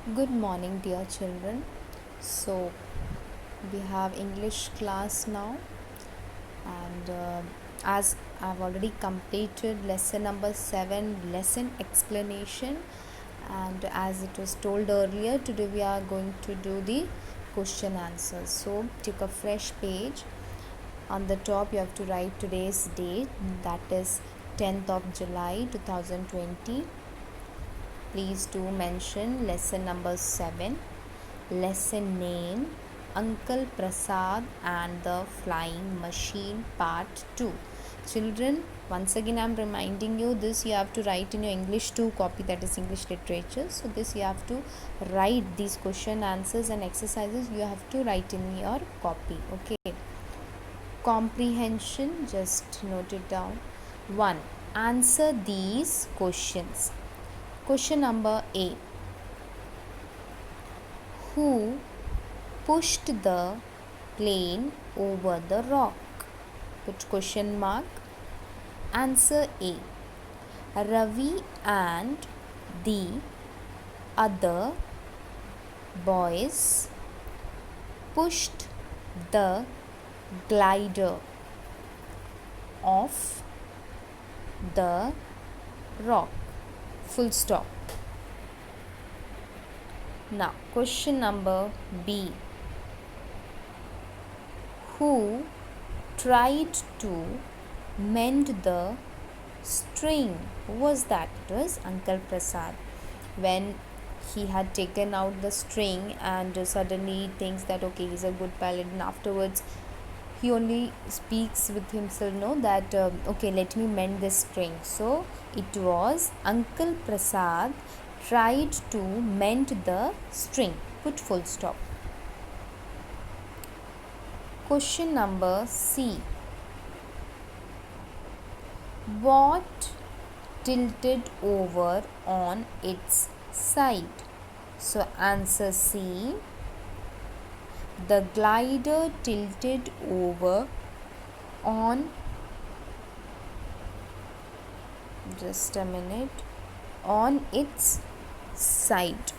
Good morning, dear children. So, we have English class now, and as I've already completed lesson number 7, lesson explanation, and as it was told earlier, today we are going to do the question answers. So, take a fresh page. On the top, you have to write today's date, that is 10th of July 2020. Please do mention lesson number 7, lesson name, Uncle Prasad and the Flying Machine Part 2. Children, once again I am reminding you, this you have to write in your English 2 copy, that is English literature. So this you have to write these question answers and exercises, you have to write in your copy. Okay. Comprehension, just note it down. 1. Answer these questions. Question number A. Who pushed the plane over the rock? Put question mark. Answer A. Ravi and the other boys pushed the glider off the rock. Full stop. Now, question number B. Who tried to mend the string? Who was that? It was Uncle Prasad. When he had taken out the string and suddenly he thinks that okay, he's a good pilot, and afterwards he only speaks with himself, no, that okay, let me mend this string. So it was Uncle Prasad tried to mend the string. Put full stop. Question number C. What tilted over on its side? So answer C. The glider tilted over on, just a minute, on its side.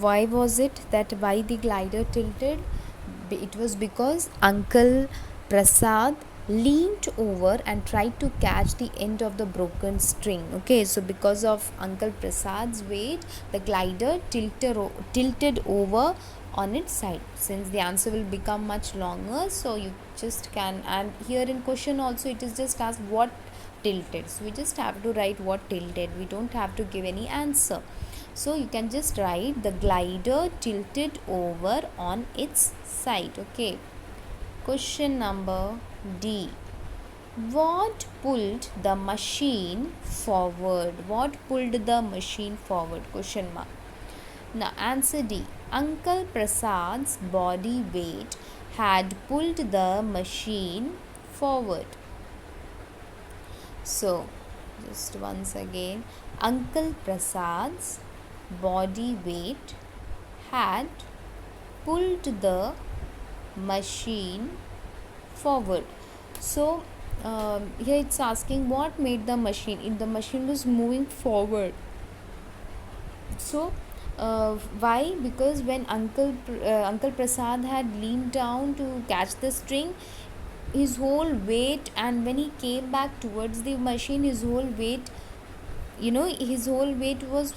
Why was it that why the glider tilted? It was because Uncle Prasad leaned over and tried to catch the end of the broken string. Okay, so because of Uncle Prasad's weight, the glider tilted over on its side. Since the answer will become much longer, so you just can, and here in question also it is just asked what tilted, so we just have to write what tilted, we don't have to give any answer. So you can just write the glider tilted over on its side. Okay. Question number D. What pulled the machine forward? What pulled the machine forward? Question mark. Now answer D. Uncle Prasad's body weight had pulled the machine forward. So just once again, Uncle Prasad's body weight had pulled the machine forward. So here it's asking what made the machine, the machine was moving forward. So why? Because when Uncle Prasad had leaned down to catch the string, his whole weight, and when he came back towards the machine, his whole weight, his whole weight was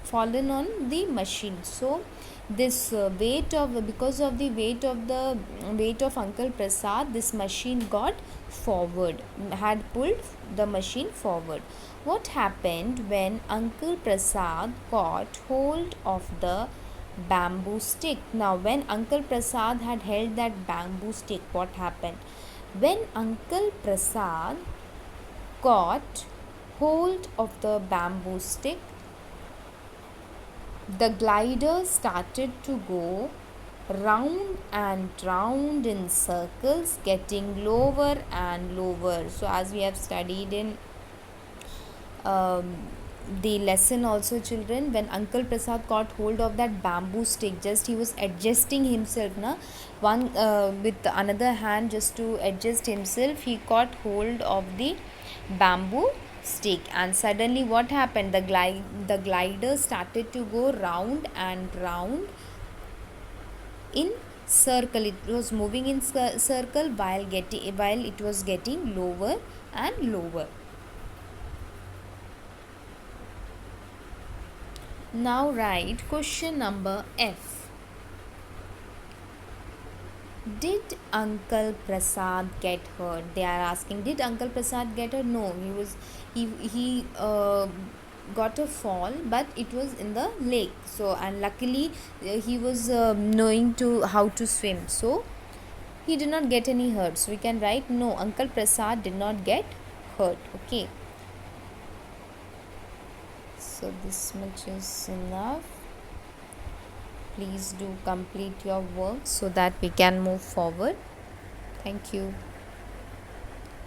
fallen on the machine. So this because of the weight of Uncle Prasad, this machine got forward, had pulled the machine forward. What happened when Uncle Prasad caught hold of the bamboo stick? Now when Uncle Prasad had held that bamboo stick, what happened? When Uncle Prasad caught hold of the bamboo stick, the glider started to go round and round in circles, getting lower and lower. So as we have studied in the lesson also, children. When Uncle Prasad caught hold of that bamboo stick, just he was adjusting himself na, one with another hand, just to adjust himself, he caught hold of the bamboo stick, and suddenly what happened, the glider started to go round and round in circle. It was moving in circle while it was getting lower and lower. Now write question number F. Did Uncle Prasad get hurt? They are asking, did Uncle Prasad get hurt? No, he got a fall, but it was in the lake. So, and luckily he was knowing to how to swim, so he did not get any hurt. So we can write no, Uncle Prasad did not get hurt. Okay. So this much is enough. Please do complete your work so that we can move forward. Thank you.